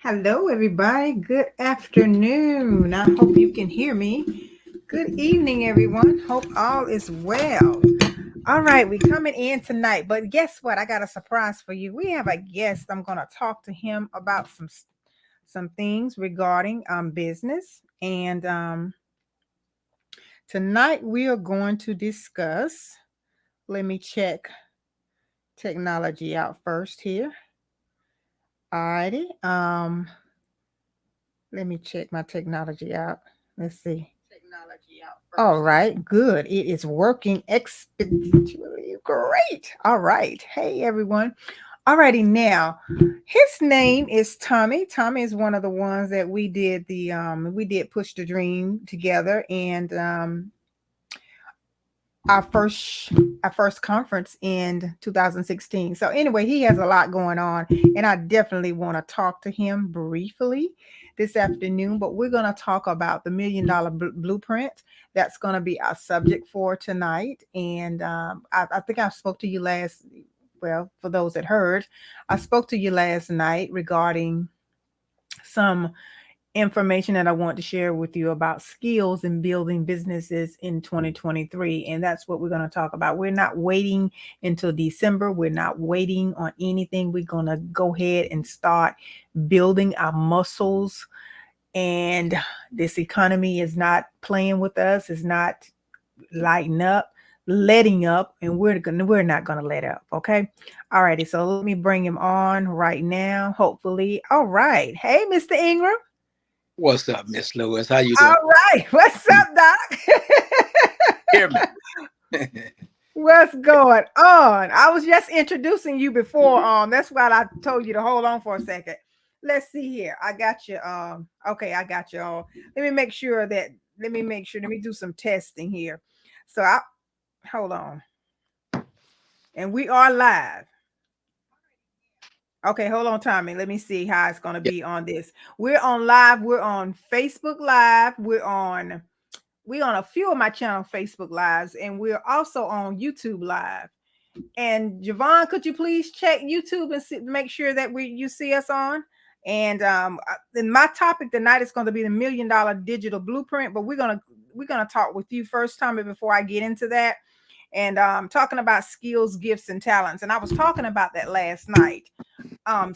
Hello, everybody. Good afternoon. I hope you can hear me. Good evening, everyone. Hope all is well. All right, we coming in tonight, but guess what? I got a surprise for you. We have a guest. I'm going to talk to him about some things regarding business, and tonight we are going to discuss. Let me check technology out first here. All righty. Let me check my technology out. Let's see. All right, good. It is working exponentially great. All right. Hey, everyone. All righty, now his name is Tommy. Tommy is one of the ones that we did Push the Dream together, and our first our first conference in 2016. So anyway, he has a lot going on, and I definitely want to talk to him briefly this afternoon. But we're going to talk about the $1 million blueprint. That's going to be our subject for tonight. And I think I spoke to you last. Well, for those that heard, I spoke to you last night regarding some information that I want to share with you about skills in building businesses in 2023. And that's what we're going to talk about. We're not waiting until December. We're not waiting on anything. We're going to go ahead and start building our muscles. And this economy is not playing with us, it's not lighting up, letting up, and we're not gonna let up. Okay. All righty. So let me bring him on right now. Hopefully. All right. Hey, Mr. Ingram. What's up, Miss Lewis? How you doing? All right. What's up, Doc? Hear me? What's going on? I was just introducing you before. That's why I told you to hold on for a second. Let's see here. I got you. Okay, I got you all. Let me make sure that. Let me make sure. Let me do some testing here. So I hold on, and we are live. Okay, hold on, Tommy. Let me see how it's going to Yeah. be on this. We're on live. We're on Facebook Live. We're on a few of my channel Facebook Lives, and we're also on YouTube Live. And Javon, could you please check YouTube and make sure that you see us on? And then my topic tonight is going to be the $1 million digital blueprint. But we're gonna talk with you first, Tommy, before I get into that. And talking about skills, gifts, and talents. And I was talking about that last night. I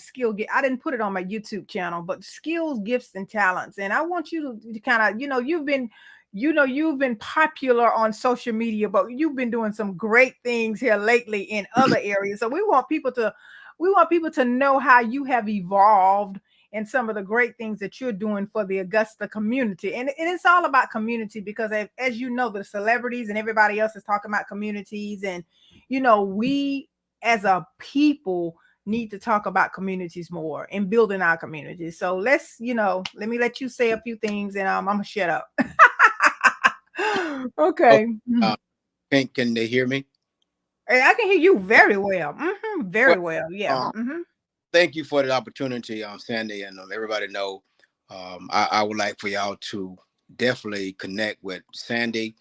didn't put it on my YouTube channel, but skills, gifts, and talents. And I want you to kind of, you've been popular on social media, but you've been doing some great things here lately in other areas. So we want people to know how you have evolved and some of the great things that you're doing for the Augusta community. And it's all about community because as you know, the celebrities and everybody else is talking about communities. And, we as a people need to talk about communities more and building our communities. So let me let you say a few things and I'm going to shut up. Oh, Okay. uh, can they hear me? Hey, I can hear you very well. Well, Very well. Yeah. um, thank you for the opportunity, Sandy, and everybody know. I would like for y'all to definitely connect with Sandy,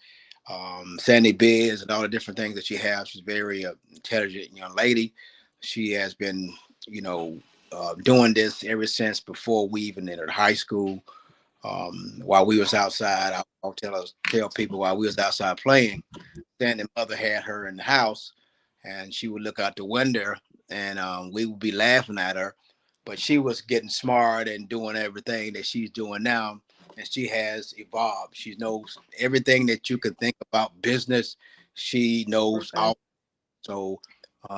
Sandy Biz, and all the different things that she has. She's very intelligent young lady. She has been, you know, doing this ever since before we even entered high school. While we was outside, I'll tell people while we was outside playing, Sandy's mother had her in the house, and she would look out the window, and we would be laughing at her, but she was getting smart and doing everything that she's doing now, and she has evolved. She knows everything that you could think about business. She knows Okay. all. So,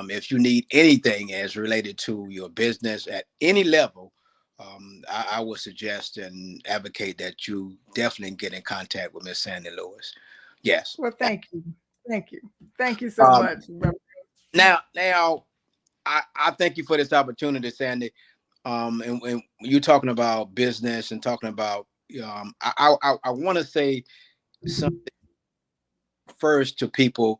if you need anything as related to your business at any level, I would suggest and advocate that you definitely get in contact with Miss Sandy Lewis. Yes. Well, thank you. Thank you. Thank you so Um, much, brother. now, I thank you for this opportunity, Sandy. And you're talking about business and talking about, I want to say something first to people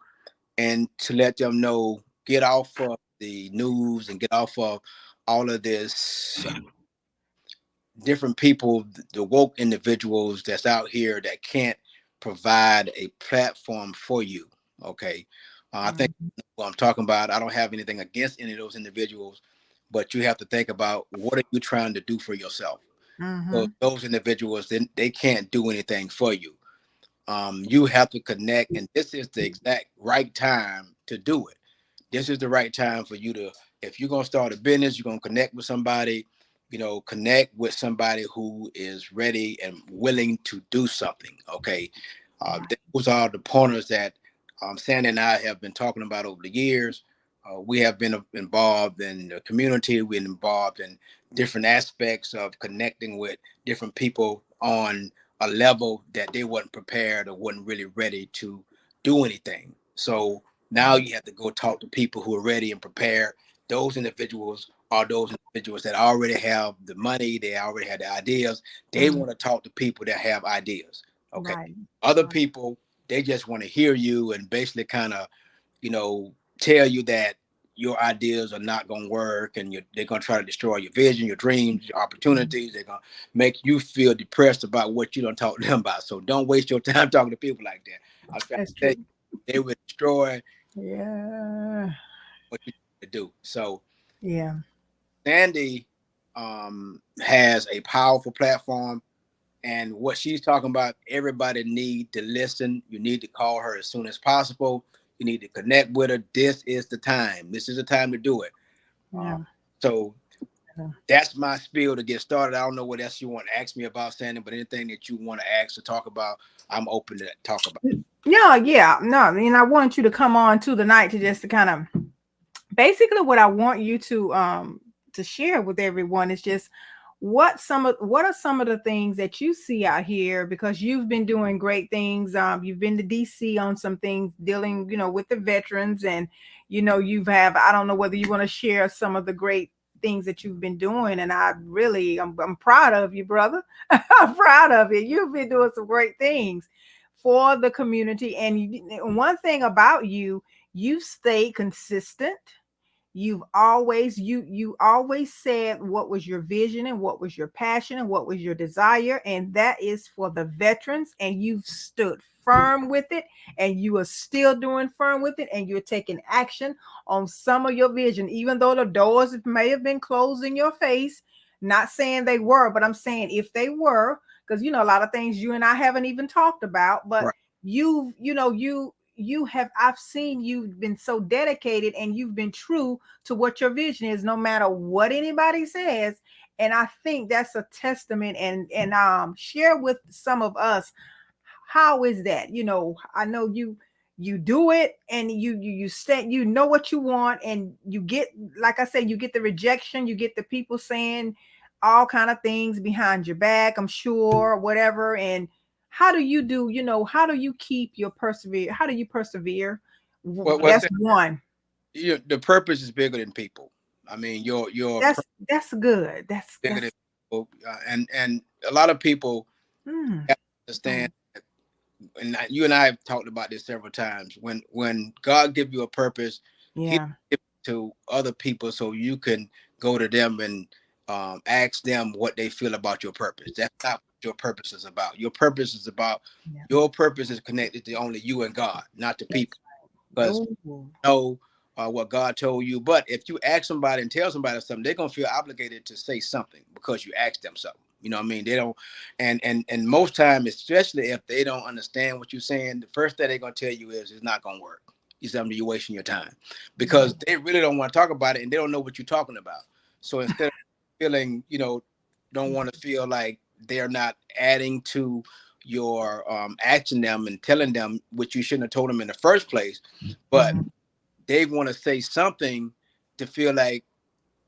and to let them know, get off of the news and get off of all of this different people, the woke individuals that's out here that can't provide a platform for you. Okay. I think Mhm. what I'm talking about, I don't have anything against any of those individuals, but you have to think about what are you trying to do for yourself. So Mm-hmm. those individuals, then they can't do anything for you. You have to connect, and this is the exact right time to do it. This is the right time for you to, if you're gonna start a business, you're gonna connect with somebody, connect with somebody who is ready and willing to do something. Okay. Right. Those are the pointers that Sandy and I have been talking about over the years. We have been involved in the community. We've been involved in different aspects of connecting with different people on a level that they wasn't prepared or wasn't really ready to do anything. So now you have to go talk to people who are ready and prepared. Those individuals are those individuals that already have the money, they already have the ideas. They Mm, want to talk to people that have ideas. Okay. right. Other Right. people, they just want to hear you and basically kind of, you know, tell you that your ideas are not going to work, and they're going to try to destroy your vision, your dreams, your Mm, opportunities. They're going to make you feel depressed about what you don't talk to them about. So don't waste your time talking to people like that. I'm trying that's to tell you, true. they will destroy Yeah. what you to do. So Yeah. Sandy has a powerful platform, and what she's talking about, everybody need to listen. You need to call her as soon as possible. You need to connect with her. This is the time. This is the time to do it. Uh, Yeah. so Yeah. that's my spiel to get started. I don't know what else you want to ask me about, Sandy, but anything that you want to ask or talk about, I'm open to talk about. Yeah, yeah. No, and I want you to come on to the night to just to kind of basically what I want you to share with everyone is just what are some of the things that you see out here, because you've been doing great things. You've been to DC on some things dealing, with the veterans, and you've have, I don't know whether you want to share some of the great things that you've been doing, and I'm proud of you, brother. I'm proud of you. You've been doing some great things for the community, and one thing about you, you've stayed consistent. You always said what was your vision and what was your passion and what was your desire, and that is for the veterans, and you've stood firm with it, and you are still doing firm with it, and you're taking action on some of your vision, even though the doors may have been closed in your face. Not saying they were, but I'm saying if they were, because a lot of things you and I haven't even talked about, but Right. you have, I've seen you've been so dedicated, and you've been true to what your vision is, no matter what anybody says. And I think that's a testament, and share with some of us, how is that? I know you do it, and you stay, what you want, and you get, like I said, you get the rejection, you get the people saying all kind of things behind your back, I'm sure, whatever. And how do you keep your persevere, how do you persevere? Well, That's one. the purpose is bigger than people. I mean, your purpose That's good. That's is bigger than people, and a lot of people mm, have to understand. And you and I have talked about this several times. When God gives you a purpose, He yeah. gives it to other people so you can go to them and ask them what they feel about your purpose. That's not what your purpose is about. Yeah. Your purpose is connected to only you and God, not to people. That's right. Because Oh, know what God told you. But if you ask somebody and tell somebody something, they're gonna feel obligated to say something because you asked them something. You know what I mean? They don't, and most time, especially if they don't understand what you're saying, the first thing they're gonna tell you is it's not gonna work. You something you're wasting your time yeah. because they really don't want to talk about it and they don't know what you're talking about. So instead of feeling, don't want to feel like they're not adding to your asking them and telling them what you shouldn't have told them in the first place, but Mhm, they want to say something to feel like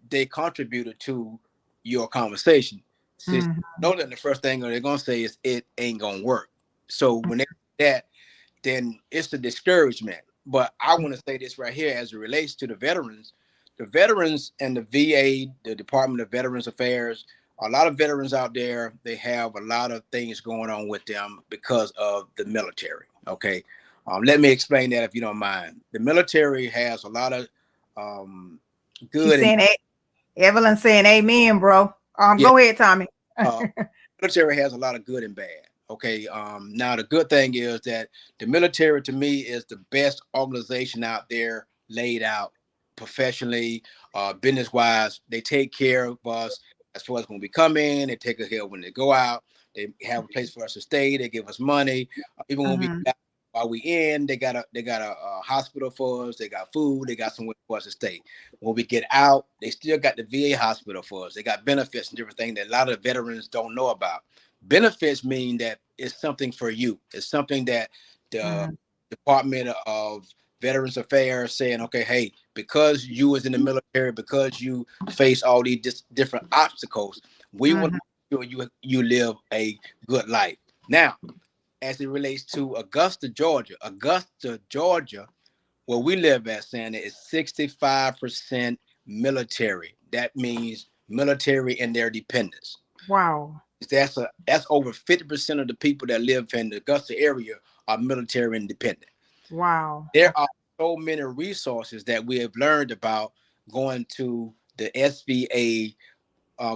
they contributed to your conversation. Since mhm, you know that the first thing they're gonna say is it ain't gonna work. So when they say that, then it's a discouragement. But I want to say this right here as it relates to the veterans and the VA, the Department of Veterans Affairs. A lot of veterans out there, they have a lot of things going on with them because of the military. Okay. Let me explain that if you don't mind. The military has a lot of um, she's good and saying, Evelyn saying amen, bro. yeah, Go ahead, Tommy. uh, military has a lot of good and bad. Okay. Now the good thing is that the military to me is the best organization out there laid out professionally, business wise. They take care of us as far as when we come in. They take us care when they go out. They have a place for us to stay. They give us money. Even when we Mm-hmm. while we in, they got a hospital for us. They got food. They got somewhere for us to stay. When we get out, they still got the VA hospital for us. They got benefits and different things that a lot of veterans don't know about. Benefits mean that it's something for you. It's something that the Department of Veterans Affairs saying, okay, hey, because you was in the military, because you face all these different obstacles, we want Mm-hmm. to make sure you live a good life. Now, as it relates to Augusta, Georgia, where we live at, Santa, is 65% military. That means military and their dependents. Wow. That's over 50% of the people that live in the Augusta area are military independent. Wow. There Okay. are so many resources that we have learned about going to the SVA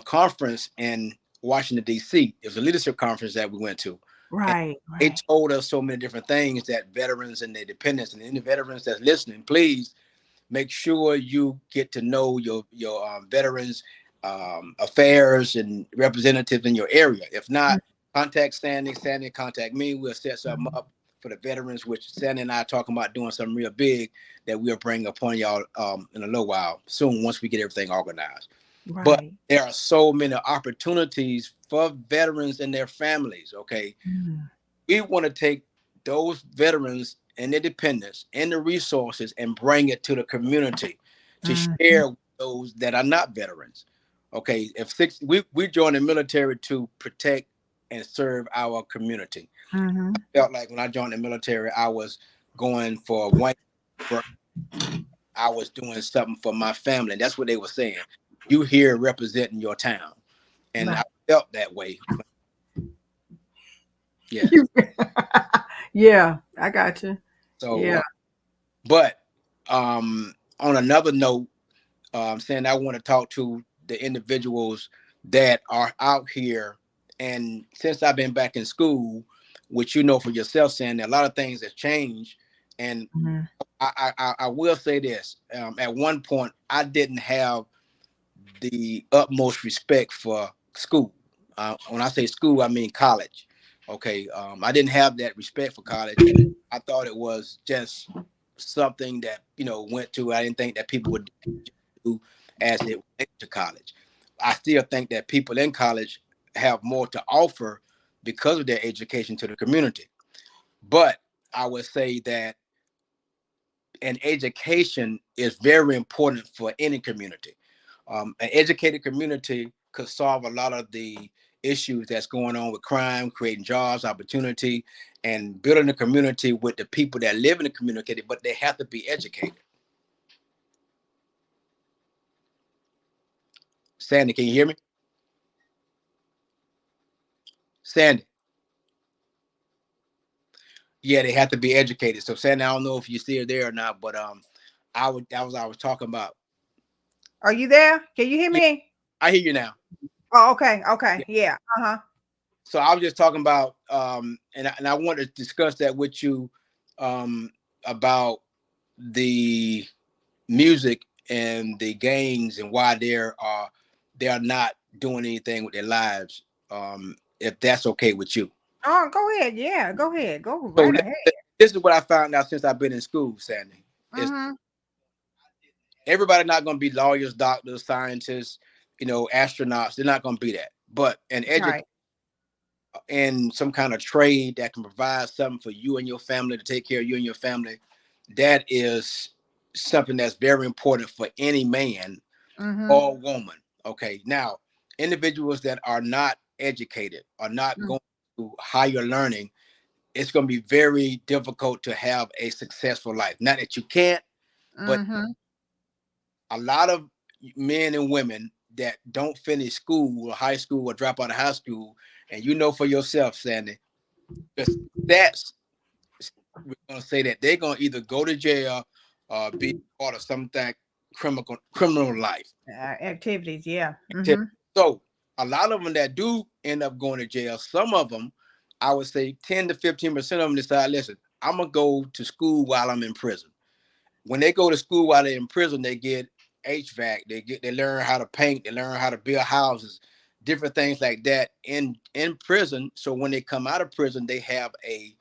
conference in Washington, D.C. It was a leadership conference that we went to. And Right. they Right. told us so many different things that veterans and their dependents and any veterans that's listening, please make sure you get to know your veterans affairs and representatives in your area. If not, contact Sandy. Sandy, contact me. We'll set something Mm-hmm. up for the veterans, which Sandy and I are talking about doing something real big that we'll bring upon y'all in a little while soon once we get everything organized. But Right. there are so many opportunities for veterans and their families. Okay, Mm-hmm. we want to take those veterans and their dependents and the resources and bring it to the community to Mm-hmm. share with those that are not veterans. Okay, if we joined the military to protect and serve our community. Mm-hmm. Felt like when I joined the military, I was going for one work. I was doing something for my family. And that's what they were saying. You here representing your town, and I Right. felt that way. Yes. You- yeah, I got you. So, Yeah. but on another note, saying I want to talk to the individuals that are out here. And since I've been back in school, which you know for yourself, saying a lot of things have changed. And Mm-hmm. I will say this: at one point, I didn't have the utmost respect for school. When I say school, I mean college. Okay, I didn't have that respect for college. I thought it was just something that went to. I didn't think that people would do as it went to college. I still think that people in college have more to offer because of their education to the community. But I would say that an education is very important for any community. An educated community could solve a lot of the issues that's going on with crime, creating jobs, opportunity, and building a community with the people that live in the community, but they have to be educated. Sandy, can you hear me? Sandy. Yeah, they have to be educated. So Sandy, I don't know if you're still there or not, but I was talking about. Are you there? Can you hear Yeah, me? I hear you now. Oh, okay. Okay. Yeah. Yeah. Uh-huh. So I was just talking about and I want to discuss that with you about the music and the gangs and why they are not doing anything with their lives. If that's okay with you. Oh, go ahead. Yeah, go ahead. Go So right ahead. this is what I found out since I've been in school, Sandy. Is Mm-hmm. everybody not going to be lawyers, doctors, scientists, astronauts? They're not going to be that. But an educator Right. in some kind of trade that can provide something for you and your family to take care of you and your family, that is something that's very important for any man Mm-hmm. or woman. Okay. Now, individuals that are not educated, are not going to higher learning, it's going to be very difficult to have a successful life. Not that you can't, but Mm-hmm. a lot of men and women that don't finish school or high school or drop out of high school, and you know for yourself, Sandy, because that's we're gonna say that they're gonna either go to jail or be part of something criminal life. Activities. Yeah. Mm-hmm. So a lot of them that do end up going to jail, some of them, I would say 10 to 15% of them decide, listen, I'm gonna go to school while I'm in prison. when they go to school while they're in prison, they get HVAC, they learn how to paint, they learn how to build houses, different things like that in prison. So when they come out of prison, they have a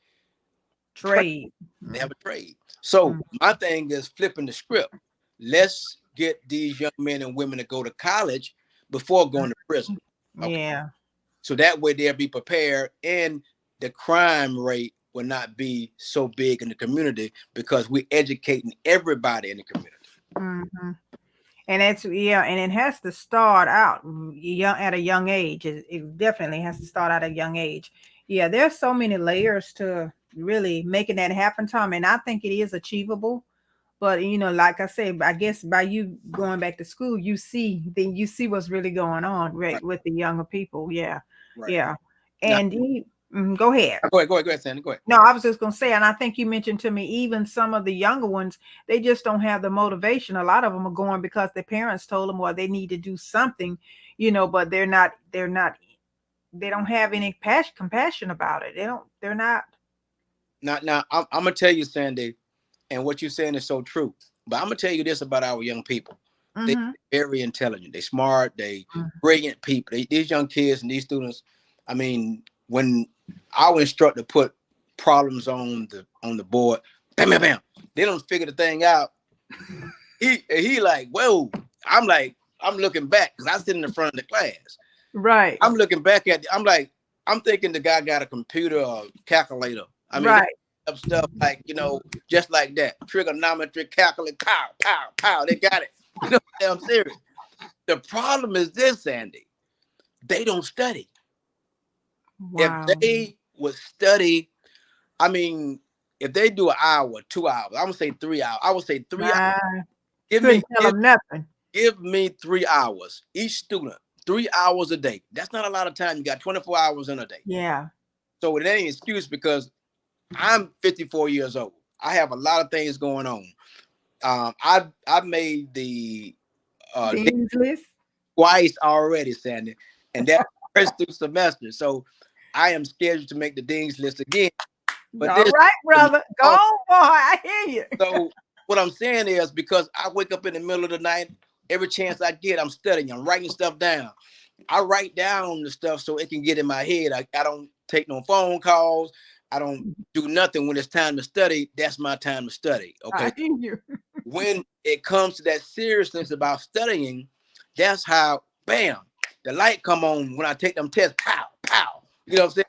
trade. Trade. They have a trade. So Mm, my thing is flipping the script. Let's get these young men and women to go to college before going to prison. Okay. yeah. So that way they'll be prepared and the crime rate will not be so big in the community because we're educating everybody in the community. Hmm. And it's yeah, and it has to start out young at a young age. It definitely has to start at a young age. Yeah, there's so many layers to really making that happen, Tom, and I think it is achievable. But like I said, I guess by you going back to school, you see what's really going on, Right. right, with the younger people. Yeah, Right. yeah. Now, And go ahead. go ahead, Sandy. Go ahead. No, I was just gonna say, and I think you mentioned to me, even some of the younger ones, they just don't have the motivation. A lot of them are going because their parents told them, or they need to do something, but they don't have any compassion about it. They're not. Now, I'm gonna tell you, Sandy, and what you're saying is so true. But I'm gonna tell you this about our young people: they Mm-hmm. very intelligent, they smart, they brilliant people. These young kids and these students. I mean, when our instructor put problems on the board, bam, bam, bam, they don't figure the thing out. He like, whoa. I'm looking back because I sit in the front of the class. Right, I'm looking back at. I'm like, I'm thinking the guy got a computer or calculator. I mean, right. stuff like just like that. Trigonometry, calculus, pow, pow, pow. They got it. I'm serious. The problem is this, Andy. They don't study. If Wow. they would study, I mean, if they do an hour, 2 hours, I'm gonna say 3 hours. I would say 3 hours. I Give me couldn't tell them nothing. give me 3 hours. Each student, 3 hours a day. That's not a lot of time. You got 24 hours in a day. Yeah. So it ain't an excuse because I'm 54 years old. I have a lot of things going on. I've made the Dean's list. twice already, Sandy, and that first 2 semesters. So I am scheduled to make the dean's list again. But All this, right, brother. Go on, boy. I hear you. so what I'm saying is because I wake up in the middle of the night, every chance I get, I'm studying, I'm writing stuff down. I write down the stuff so it can get in my head. I don't take no phone calls. I don't do nothing when it's time to study. That's my time to study. Okay. I hear you. When it comes to that seriousness about studying, that's how, bam, the light come on when I take them tests. Pow, pow. You know what I'm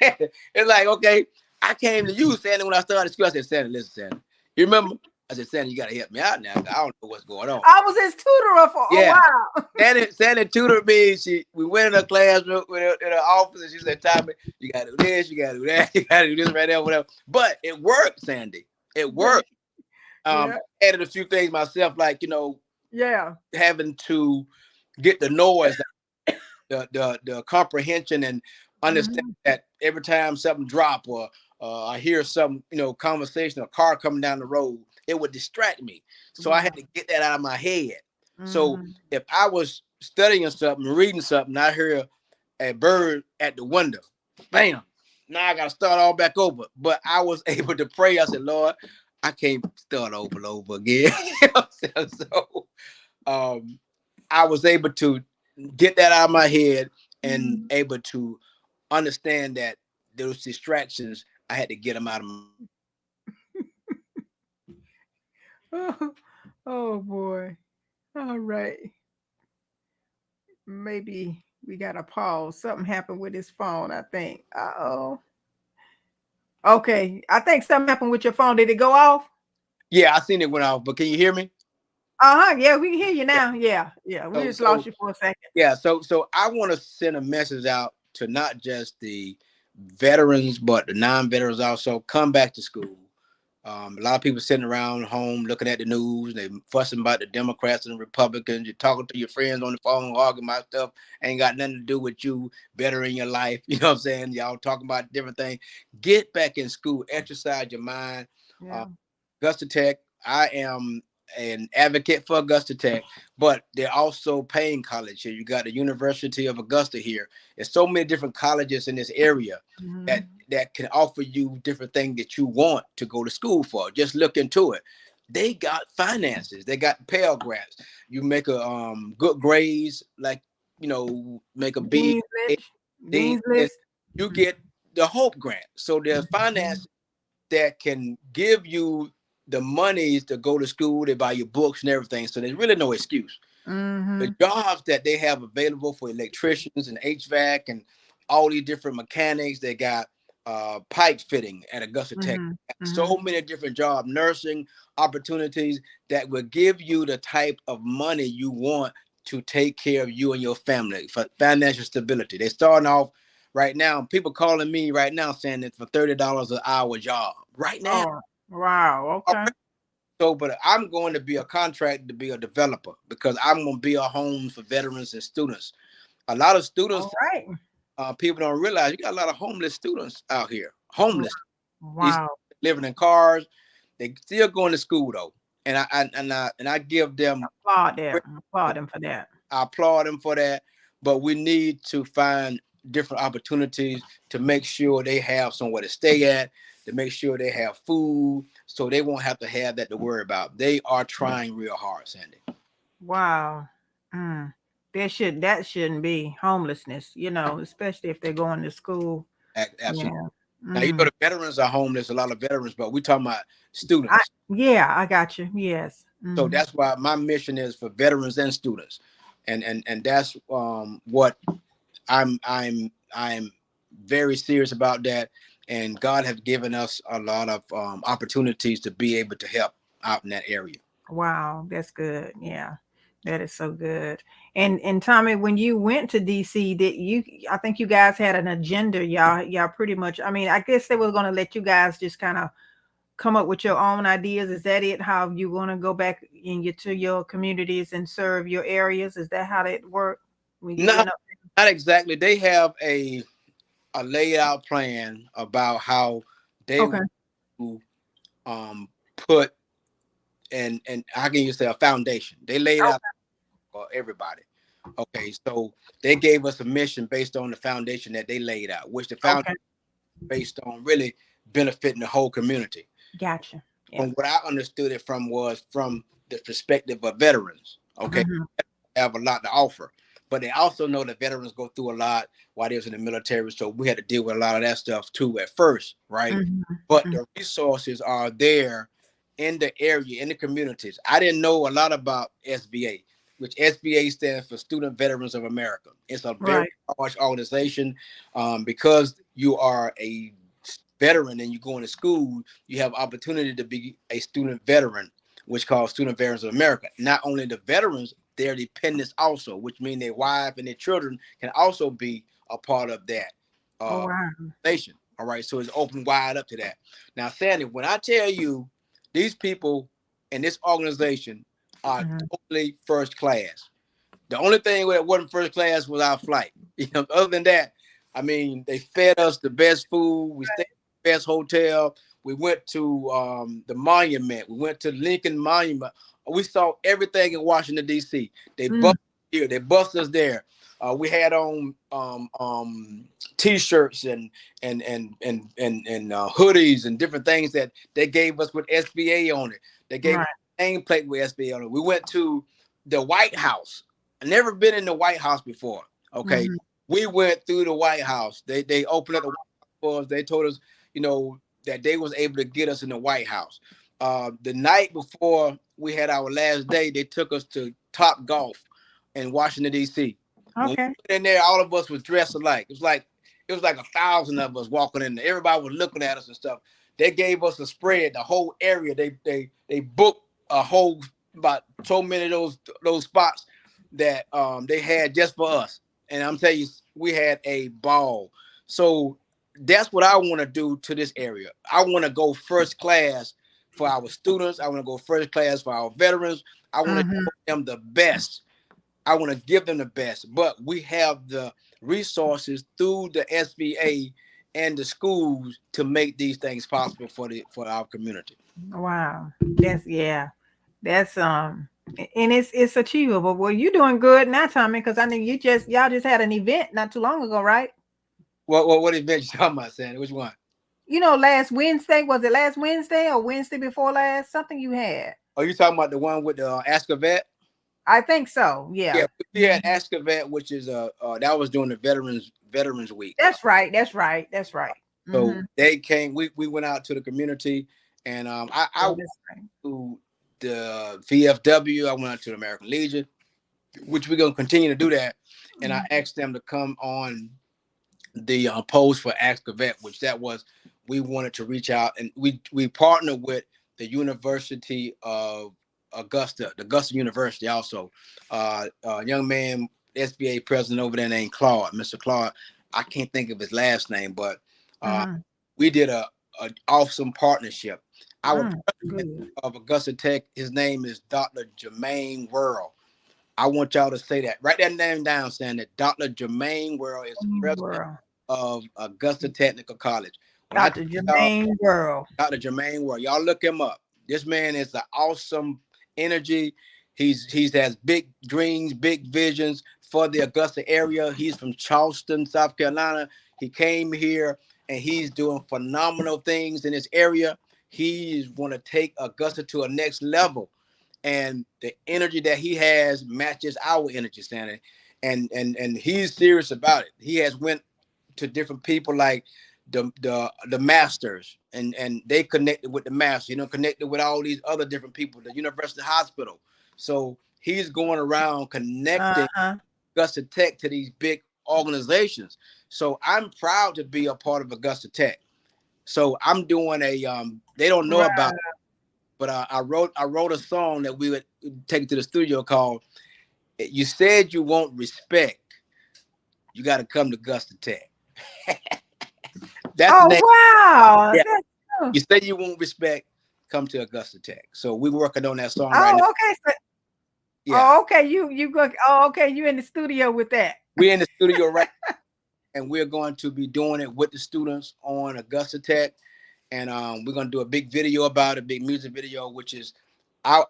saying? It's like, okay, I came to you, Sandy, when I started school. I said, Sandy, listen, Sandy. You remember? I said, Sandy, you got to help me out now. I don't know what's going on. I was his tutor for a Yeah. while. Sandy tutored me. We went in her classroom, in her office, and she said, Tommy, you got to do this, you got to do that, you got to do this right there, whatever. But it worked, Sandy. It worked. Yeah. Added a few things myself, like, Yeah. having to get the noise, the comprehension, and understand that every time something drop or I hear some, conversation, a car coming down the road, it would distract me. So I had to get that out of my head. So if I was studying something, reading something, I hear a bird at the window, bam, now I got to start all back over. But I was able to pray. I said, Lord, I can't start over and over again. So I was able to get that out of my head and able to understand that those distractions, I had to get them out of my. Oh boy. All right. Maybe we got to pause. Something happened with his phone, I think. Uh-oh. Okay. I think something happened with your phone. Did it go off? Yeah, I seen it went off, but can you hear me? Uh-huh. Yeah, we can hear you Yeah. now. Yeah. Yeah. We just So lost you for a second. yeah, so I want to send a message out to not just the veterans, but the non-veterans also. Come back to school. A lot of people sitting around home looking at the news. They fussing about the Democrats and the Republicans. You're talking to your friends on the phone, arguing about stuff. Ain't got nothing to do with you bettering your life. You know what I'm saying? Y'all talking about different things. Get back in school. Exercise your mind. Yeah. Augusta Tech. I am an advocate for Augusta Tech, but they're also paying college here. You got the University of Augusta here. There's so many different colleges in this area that can offer you different things that you want to go to school for. Just look into it. they got finances. They got Pell Grants. You make a good grades, like make a B, Dean's A, list. D, Dean's and list. you get the Hope Grant. So there's Mhm. finances that can give you the monies to go to school. They buy your books and everything. So there's really no excuse. The Mhm. jobs that they have available for electricians and HVAC and all these different mechanics, they got pipe fitting at Augusta Tech. Mhm. So Mhm. many different job nursing opportunities that will give you the type of money you want to take care of you and your family for financial stability. They're starting off right now. People calling me right now saying that for $30 an hour job right now. Oh, wow. Okay. So, but I'm going to be a contractor to be a developer because I'm going to be a home for veterans and students. A lot of All students, right. people don't realize you got a lot of homeless students out here. Homeless, these Wow. living in cars. They still going to school though, and I give them. Applaud them. Applaud them for that. I applaud them for that. But we need to find different opportunities to make sure they have somewhere to stay at, to make sure they have food, so they won't have to have that to worry about. They are trying real hard, Sandy. Wow. Mm. That shouldn't be homelessness, especially if they're going to school. Absolutely. Yeah. Now you know the veterans are homeless, a lot of veterans, but we're talking about I students. yeah, I got you. Yes. So Mhm. that's why my mission is for veterans and students, and that's what I'm very serious about that, and God has given us a lot of opportunities to be able to help out in that area. Wow, that's good. Yeah. That is so good. And Tommy, when you went to DC, I think you guys had an agenda, y'all pretty much. I mean, I guess they were gonna let you guys just kind of come up with your own ideas. Is that it? How you want to go back to your communities and serve your areas? Is that how that worked when you No, went up not exactly. They have a laid out plan about how they there? want Okay. to put and how can you say a foundation. They laid out for everybody. Okay, so they gave us a mission based on the foundation that they laid out, which the foundation Okay. based on really benefiting the whole community. Gotcha. Yeah. From what I understood it from was from the perspective of veterans. Okay, Hmm. have a lot to offer, but they also know that veterans go through a lot while they was in the military, so we had to deal with a lot of that stuff too at first, right? Hmm. But Hmm. the resources are there in the area, in the communities. I didn't know a lot about SVA, which SVA stands for Student Veterans of America. It's a very Right. large organization. Because you are a veteran and you go into school, you have opportunity to be a student veteran, which called Student Veterans of America. Not only the veterans, their dependents also, which mean their wife and their children can also be a part of that Oh uh, wow. nation. All right, so it's open wide up to that. Now, Sandy, when I tell you these people in this organization are Hmm. totally first class. The only thing that wasn't first class was our flight. Other than that, I mean, they fed us the best food. We stayed in the best hotel. We went to the monument. We went to Lincoln Monument. We saw everything in Washington D.C. They Mm. bust here. They bust us there. We had on t-shirts and hoodies and different things that they gave us with SBA on it. They gave us Right. a nameplate with SBA on it. We went to the White House. I never been in the White House before. Okay, Hmm. we went through the White House. They opened up the White House for us. They told us, that they was able to get us in the White House. The night before we had our last day, they took us to Top Golf in Washington D.C. When we Okay. went in there, all of us was dressed alike. It was like 1,000 of us walking in there. Everybody was looking at us and stuff. They gave us a spread, the whole area. They booked a whole about so many of those spots that they had just for us. And I'm telling you, we had a ball. So that's what I want to do to this area. I want to go first class for our students. I want to go first class for our veterans. I want to Hmm. show them the best. I want to give them the best. But we have the resources through the SBA and the schools to make these things possible for our community. Wow. That's and it's achievable. Well, you're doing good now, Tommy, because I know y'all just had an event not too long ago, right? What event you talking about, Sandy? Which one? You know, last Wednesday, was it last Wednesday or Wednesday before last? Something you had. Are you talking about the one with the Ask a Vet? I think so. Yeah, Yeah. we had Ask a Vet, which is that was during the Veterans Week. That's right. That's right. That's right. So Mm-hmm. they came. We went out to the community, and I Oh, went that's right. to the VFW. I went out to the American Legion, which we're gonna continue to do that. And I Mhm. asked them to come on the post for Ask a Vet, which that was we wanted to reach out, and we partnered with the University of Augusta, the Augusta University also. Young man, SBA president over there named Claude, Mr. Claude. I can't think of his last name, but uh, Mhm. we did a awesome partnership. Our president Good. of Augusta Tech, his name is Dr. Jermaine Worrell. I want y'all to say that. Write that name down, saying that Dr. Jermaine Worrell is the president World. of Augusta Technical College. When I Dr. tell y'all, Jermaine World. Dr. Jermaine Worrell, y'all look him up. This man is an awesome energy. He's has big dreams, big visions for the Augusta area. He's from Charleston, South Carolina. He came here and he's doing phenomenal things in this area. He's want to take Augusta to a next level, and the energy that he has matches our energy standard, and he's serious about it. He has went to different people like the masters, and they connected with the master, connected with all these other different people, the university hospital. So he's going around connecting Uh-huh. Augusta Tech to these big organizations. So I'm proud to be a part of Augusta Tech. So I'm doing a they don't know about, Right. but I wrote a song that we would take to the studio called "You Said You Want Respect, You Got to Come to Augusta Tech." That's the Oh, name. wow. Yeah, That's you say you want respect, come to Augusta Tech. So we're working on that song right now. oh, okay. So, Yeah, oh, okay. You go. Oh, okay. You in the studio with that. we're in the studio right now, and we're going to be doing it with the students on Augusta Tech, and we're going to do a big video about it, big music video, which is our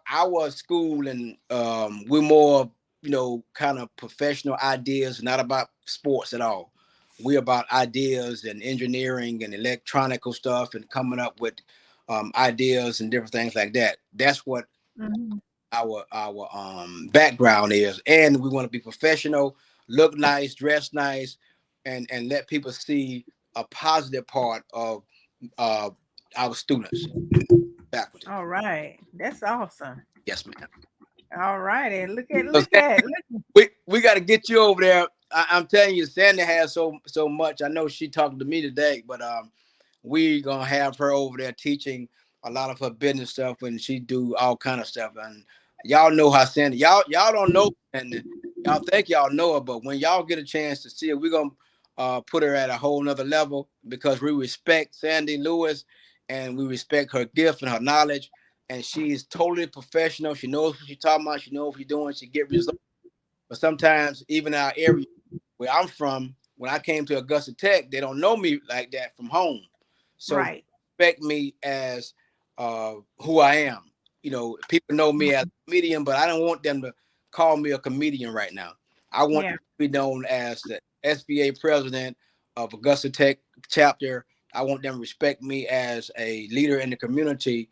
school, and we're more, kind of professional ideas, not about sports at all. We're about ideas and engineering and electronical stuff, and coming up with ideas and different things like that. That's what Mhm. our background is, and we want to be professional, look nice, dress nice, and let people see a positive part of uh, our students, faculty. All right. That's awesome. Yes, ma'am. All righty. So Look at look. we got to get you over there. I'm telling you, Sandy has so much. I know she talked to me today, but we gonna have her over there teaching a lot of her business stuff, and she do all kind of stuff. And y'all know how Sandy. Y'all don't know, and y'all think y'all know her, but when y'all get a chance to see her, we're gonna put her at a whole nother level because we respect Sandy Lewis, and we respect her gift and her knowledge. And she's totally professional. She knows what she's talking about. She knows what she's doing. She get results. But sometimes, even our area where I'm from, when I came to Augusta Tech, they don't know me like that from home. So Right. respect me as who I am. People know me as a comedian, but I don't want them to call me a comedian right now. I want Yeah. to be known as the SBA president of Augusta Tech chapter. I want them to respect me as a leader in the community,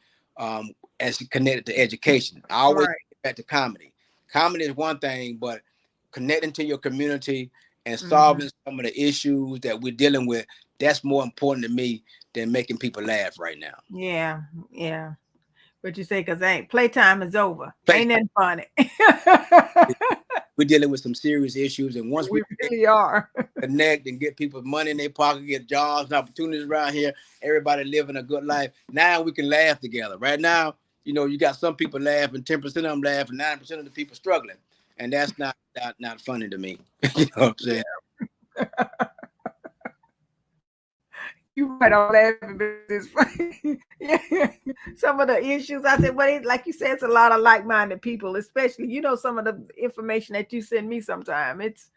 as connected to education. I always Right. get back to comedy. Comedy is one thing, but connecting to your community and Hmm. solving some of the issues that we're dealing with, that's more important to me than making people laugh right now. Yeah. Yeah. What you say? Because ain't playtime is over. Place Ain't nothing funny. we're dealing with some serious issues, and once we We really are. connect and get people money in their pocket, get jobs and opportunities around here, everybody living a good life. Now we can laugh together. Right now, you got some people laughing, 10% of them laughing, 9% of the people struggling, and that's not funny to me. You know what I'm saying? You right on laughing because it's funny. Yeah. Some of the issues I said, well, like you said, it's a lot of like-minded people, especially some of the information that you send me sometime. It's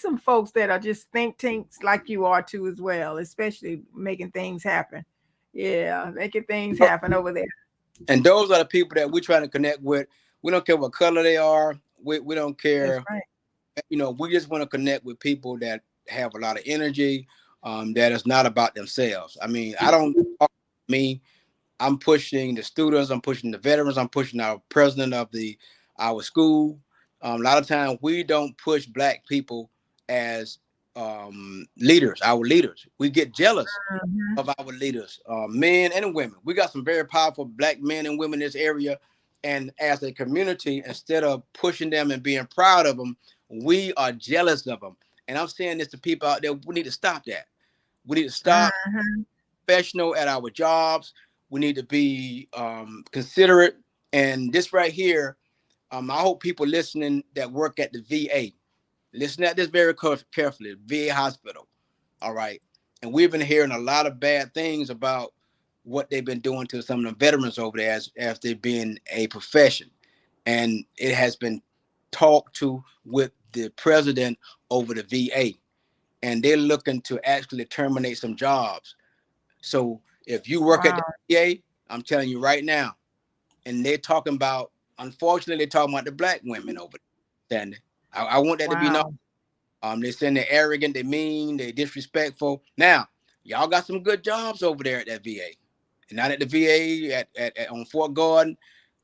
some folks that are just think tanks like you are too as well, especially making things happen. Yeah, making things happen over there. And those are the people that we're trying to connect with. We don't care what color they are. We don't That's care. right. We just want to connect with people that have a lot of energy, that is not about themselves. I mean, I don't talk about me. I'm pushing the students. I'm pushing the veterans. I'm pushing our president of our school. A lot of times we don't push black people as leaders. Our leaders. We get jealous Mhm. of our leaders, men and women. We got some very powerful black men and women in this area, and as a community, instead of pushing them and being proud of them, we are jealous of them. And I'm saying this to people out there: we need to stop that. We need to stop Mhm. professional at our jobs. We need to be considerate. And this right here, I hope people listening that work at the VA listen at this very carefully. VA hospital, all right. And we've been hearing a lot of bad things about what they've been doing to some of the veterans over there as they've been a profession, and it has been talked to with the president over the VA, and they're looking to actually terminate some jobs. So if you work at the Wow. VA, I'm telling you right now, and they're talking about, unfortunately, they're talking about the black women over there. And I want that to be known. Wow. They're saying they're arrogant, they're mean, they're disrespectful. Now, y'all got some good jobs over there at that VA. And not at the VA at on Fort Gordon.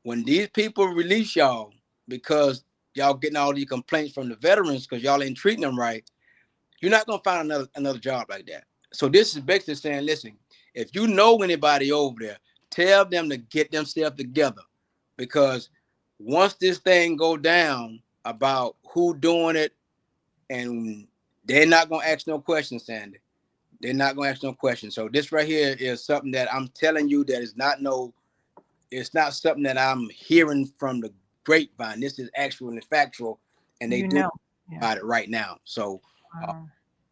When these people release y'all because y'all getting all these complaints from the veterans because y'all ain't treating them right, you're not gonna find another job like that. So this is basically saying, listen, if you know anybody over there, tell them to get themselves together, because once this thing go down about who doing it, and they're not gonna ask no questions, Sandy. They're not gonna ask no questions. So this right here is something that I'm telling you that is not no. It's not something that I'm hearing from the grapevine. This is actual and factual, and they You do know. Yeah. about it right now. So Wow.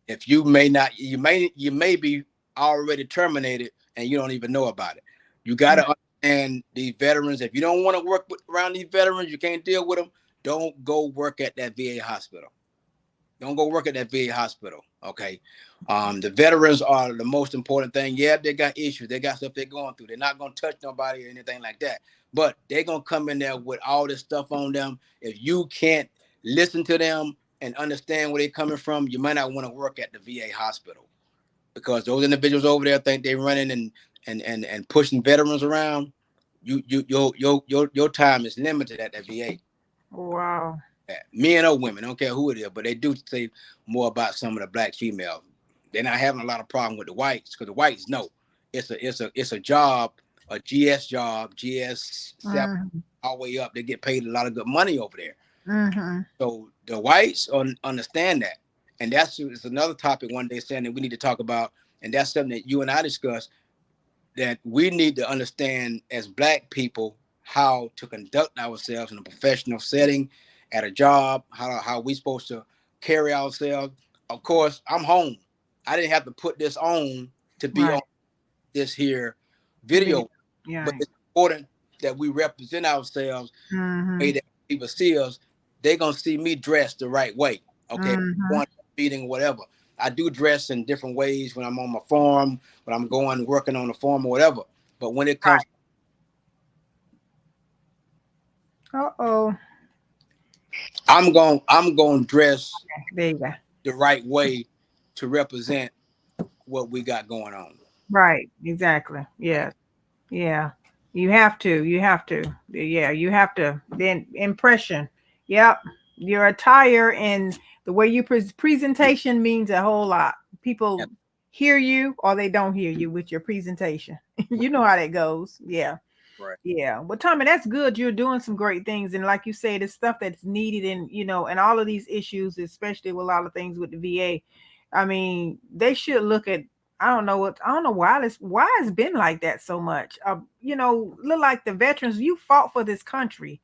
if you may not, you may be already terminated and you don't even know about it. You got Mm. to understand these veterans. If you don't want to work around these veterans, you can't deal with them. Don't go work at that VA hospital. Don't go work at that VA hospital. Okay. The veterans are the most important thing. Yeah, they got issues. They got stuff they're going through. They're not gonna touch nobody or anything like that. But they're gonna come in there with all this stuff on them. If you can't listen to them and understand where they're coming from, you might not want to work at the VA hospital, because those individuals over there think they're running and pushing veterans around. Your time is limited at the VA. Wow. Men or women, I don't care who it is, but they do say more about some of the black females. They're not having a lot of problem with the whites, because the whites know it's a job, a GS job, GS 7 Mhm. all the way up. They get paid a lot of good money over there. Mhm. So the whites understand that, and that's it's another topic one day saying that we need to talk about, and that's something that you and I discussed, that we need to understand as black people how to conduct ourselves in a professional setting, at a job, how we supposed to carry ourselves. Of course, I'm home. I didn't have to put this on to be on Right. this here Video. video, but Yeah. it's important that we represent ourselves the way Mhm. that people see us. They're gonna see me dressed the right way. Okay, Mhm. going to a meeting, whatever. I do dress in different ways when I'm on my farm, when I'm going working on the farm or whatever. But when it comes, Right. Uh-oh. I'm going to dress There you go. the right way to represent what we got going on. Right. Exactly. Yeah. Yeah. You have to. You have to. Yeah. You have to. Then impression. Yep. Your attire and the way you presentation means a whole lot. Yeah, People hear you or they don't hear you with your presentation. You know how that goes. Yeah. right. Yeah. Well, Tommy, that's good. You're doing some great things. And like you said, it's stuff that's needed in, and all of these issues, especially with a lot of things with the VA. I mean, they should look at, I don't know why it's been like that so much. Look like the veterans, you fought for this country.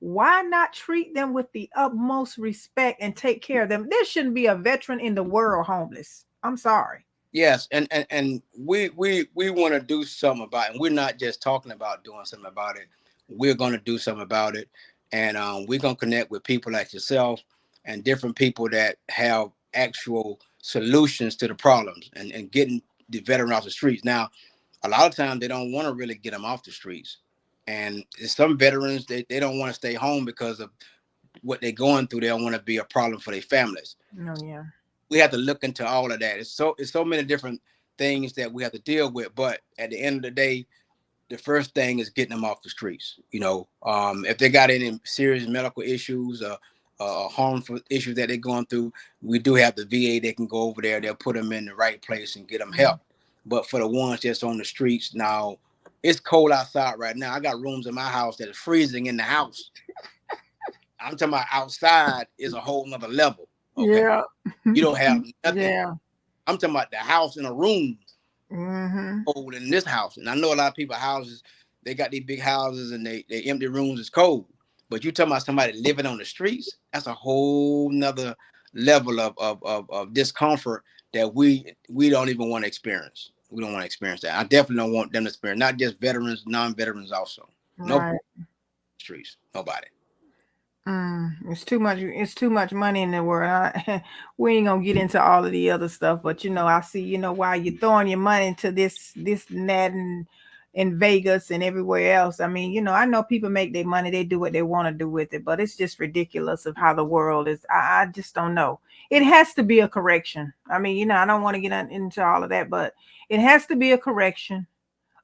Why not treat them with the utmost respect and take care of them? There shouldn't be a veteran in the world homeless. I'm sorry. Yes, and we want to do something about it. And we're not just talking about doing something about it. We're going to do something about it, and we're going to connect with people like yourself and different people that have actual solutions to the problems, and getting the veteran off the streets. Now, a lot of times they don't want to really get them off the streets, and some veterans they don't want to stay home because of what they're going through. They don't want to be a problem for their families. No, yeah. we have to look into all of that. It's so many different things that we have to deal with. But at the end of the day, the first thing is getting them off the streets. If they got any serious medical issues or harmful issues that they're going through, we do have the VA. They can go over there. They'll put them in the right place and get them help. But for the ones that's on the streets now, it's cold outside right now. I got rooms in my house that is freezing in the house. I'm talking about outside is a whole nother level. Okay. Yeah. You don't have nothing. Yeah. I'm talking about the house in a room Mm-hmm. cold in this house. And I know a lot of people houses, they got these big houses and they empty rooms is cold. But you talking about somebody living on the streets, that's a whole nother level of discomfort that we don't even want to experience. We don't want to experience that. I definitely don't want them to experience, not just veterans, non-veterans also. Right. No streets, nobody. It's too much. It's too much money in the world. We ain't gonna get into all of the other stuff, but I see. While you're throwing your money into this and that, and in Vegas and everywhere else. I mean, I know people make their money. They do what they want to do with it, but it's just ridiculous of how the world is. I just don't know. It has to be a correction. I mean, I don't want to get into all of that, but it has to be a correction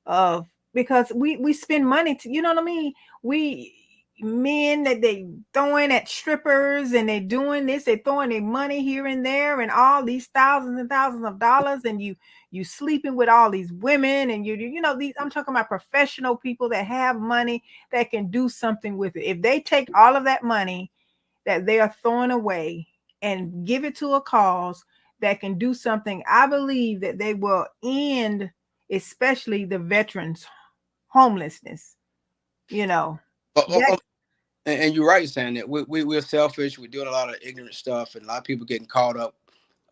of because we spend money to, you know what I mean? We men that they throwing at strippers and they doing this, they throwing their money here and there and all these thousands and thousands of dollars, and you sleeping with all these women, and these, I'm talking about professional people that have money that can do something with it. If they take all of that money that they are throwing away and give it to a cause that can do something, I believe that they will end, especially the veterans homelessness. That And you're right saying that we're selfish. We're doing a lot of ignorant stuff, and a lot of people getting caught up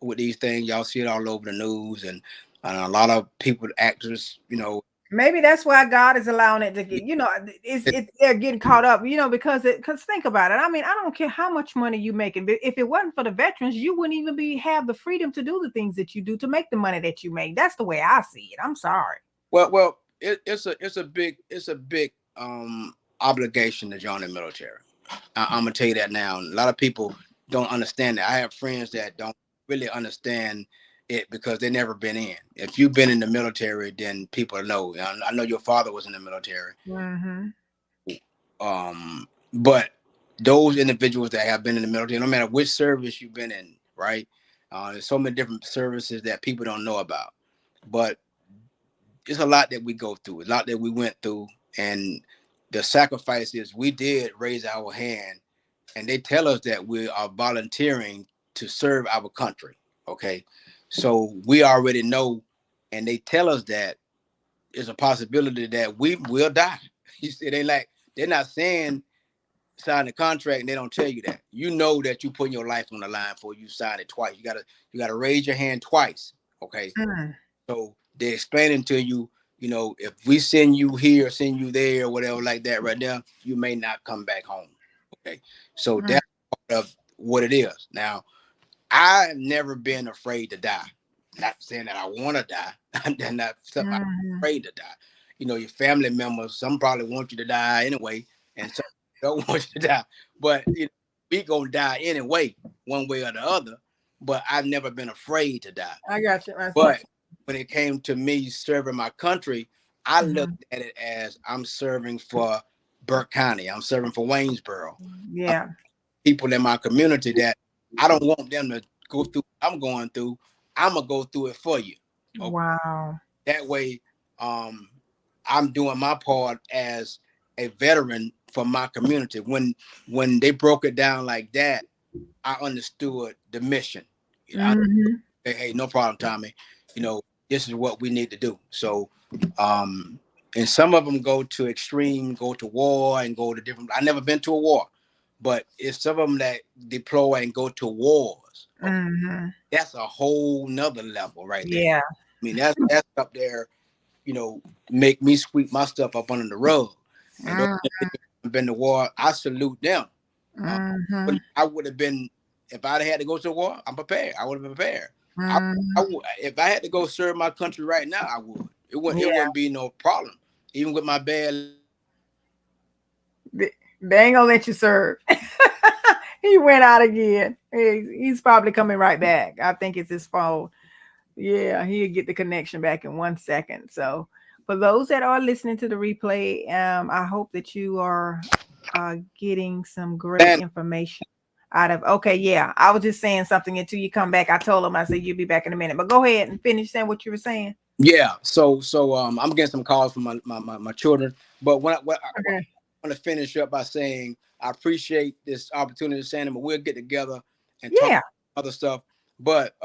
with these things. Y'all see it all over the news, and a lot of people, actors, maybe that's why God is allowing it to get, they're getting caught up, because think about it. I mean, I don't care how much money you making, but if it wasn't for the veterans, you wouldn't even have the freedom to do the things that you do to make the money that you make. That's the way I see it. I'm sorry. Well, it's a big obligation to join the military. I'm gonna tell you that now. A lot of people don't understand that. I have friends that don't really understand it because they never been in. If you've been in the military, then people know. I know your father was in the military. Mm-hmm. But those individuals that have been in the military, no matter which service you've been in, right? There's so many different services that people don't know about. But it's a lot that we go through, a lot that we went through, and the sacrifices we did raise our hand, and they tell us that we are volunteering to serve our country. Okay, so we already know, and they tell us that it's a possibility that we will die. You see, they're not saying sign the contract and they don't tell you that. You know that you putting your life on the line for you sign it twice. You gotta raise your hand twice. Okay. So they're explaining to you, if we send you here, send you there, or whatever like that right now, you may not come back home. Okay. So that's part of what it is. Now, I've never been afraid to die. Not saying that I want to die. I'm not something I'm afraid to die. Your family members, some probably want you to die anyway, and some don't want you to die. But we gonna die anyway, one way or the other. But I've never been afraid to die. I got you. But when it came to me serving my country, I looked at it as I'm serving for Burke County. I'm serving for Waynesboro. Yeah. People in my community that I don't want them to go through what I'm going through. I'm gonna go through it for you. Okay? Wow. That way, I'm doing my part as a veteran for my community. When they broke it down like that, I understood the mission. Hey, no problem, Tommy. This is what we need to do. So, and some of them go to extreme, go to war, and go to different. I never been to a war, but it's some of them that deploy and go to wars. Okay? That's a whole nother level right there. Yeah. I mean, that's up there. Make me sweep my stuff up under the rug. And those that been to war, I salute them. I would have been, if I'd had to go to war, I'm prepared. I would have been prepared. If I had to go serve my country right now, I would. It wouldn't be no problem. Even with my bad. They ain't gonna let you serve. He went out again. He's probably coming right back. I think it's his phone. Yeah, he'll get the connection back in 1 second. So, for those that are listening to the replay, I hope that you are getting some great And information out of. Okay, yeah, I was just saying something until you come back. I told him I said you'll be back in a minute, but go ahead and finish saying what you were saying. yeah, so I'm getting some calls from my children, but what I Okay. want to finish up by saying I appreciate this opportunity, Sandy, but we'll get together and talk Yeah. other stuff. But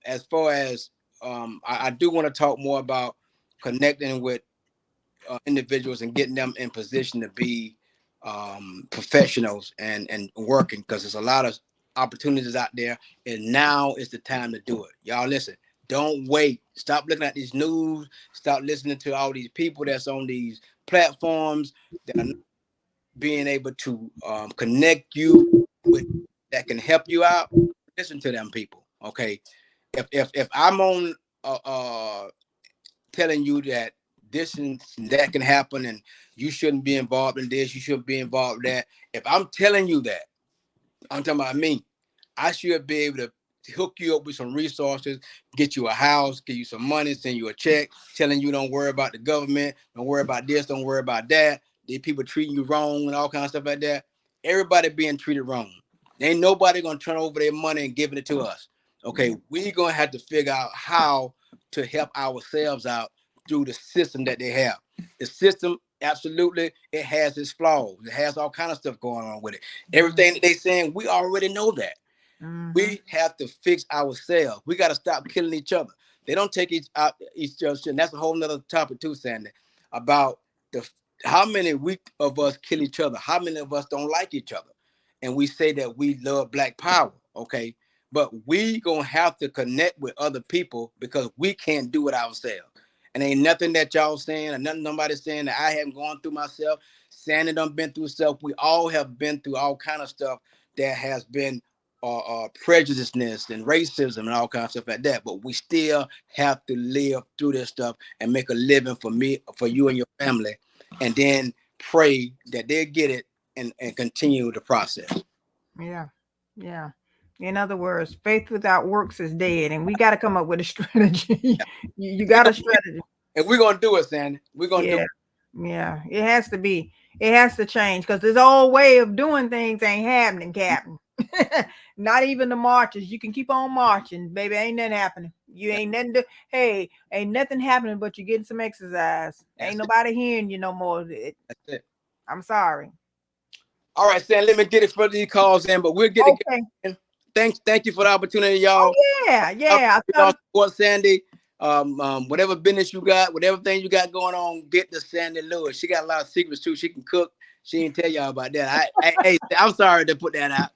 as far as I do want to talk more about connecting with individuals and getting them in position to be professionals and working, because there's a lot of opportunities out there, and now is the time to do it. Y'all listen. Don't wait. Stop looking at these news. Stop listening to all these people that's on these platforms that are not being able to connect you with that can help you out. Listen to them people. Okay. If I'm on telling you that this and that can happen and you shouldn't be involved in this, you shouldn't be involved in that. If I'm telling you that, I'm talking about me. I should be able to hook you up with some resources, get you a house, give you some money, send you a check, telling you don't worry about the government, don't worry about this, don't worry about that. These people treating you wrong and all kinds of stuff like that. Everybody being treated wrong. Ain't nobody gonna turn over their money and giving it to us. Okay, we gonna have to figure out how to help ourselves out through the system that they have. The system, absolutely, it has its flaws. It has all kind of stuff going on with it. Everything that they saying, we already know that. Mm-hmm. We have to fix ourselves. We got to stop killing each other. They don't take each other. And that's a whole nother topic too, Sandy, about the how many of us kill each other. How many of us don't like each other, and we say that we love Black Power. Okay, but we gonna have to connect with other people because we can't do it ourselves. And ain't nothing that y'all saying, or nothing nobody's saying that I haven't gone through myself. Sandy done been through stuff. We all have been through all kind of stuff that has been prejudiceness and racism and all kinds of stuff like that. But we still have to live through this stuff and make a living for me, for you and your family, and then pray that they get it and continue the process. Yeah. Yeah. In other words, faith without works is dead, and we got to come up with a strategy. Yeah. You We got a gonna, strategy. and we're gonna do it, Sandy. We're gonna do Yeah. it. Yeah. It has to be. It has to change because this old way of doing things ain't happening, Captain. Not even the marches. You can keep on marching, baby. Ain't nothing happening. You Yeah, ain't nothing to, hey, ain't nothing happening, but you're getting some exercise. Ain't that's it. nobody hearing you no more. That's it. I'm sorry. All right, Sandy. Let me get it for these calls in, but we'll get Okay. together. Thank you for the opportunity, Oh y'all. yeah, I yeah. I y'all thought support Sandy. Whatever business you got, whatever thing you got going on, get to Sandy Lewis. She got a lot of secrets too. She can cook. She didn't tell y'all about that. Hey, I'm sorry to put that out.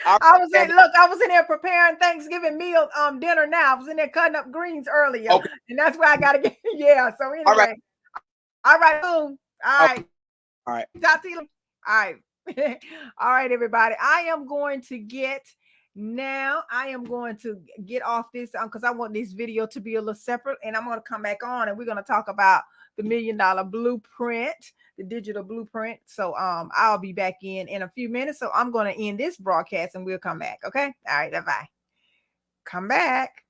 All I right, was in Sandy. look, I was in there preparing Thanksgiving meal dinner now. I was in there cutting up greens earlier, Okay. and that's where I gotta get yeah. So All right. anyway, all right, boom. All Okay. right. All right. Talk to you. All right. All right, everybody. I am going to get now. I am going to get off this because I want this video to be a little separate, and I'm going to come back on and we're going to talk about the $1 million blueprint, the digital blueprint. So I'll be back in a few minutes. So I'm going to end this broadcast and we'll come back. Okay. All right. Bye bye. Come back.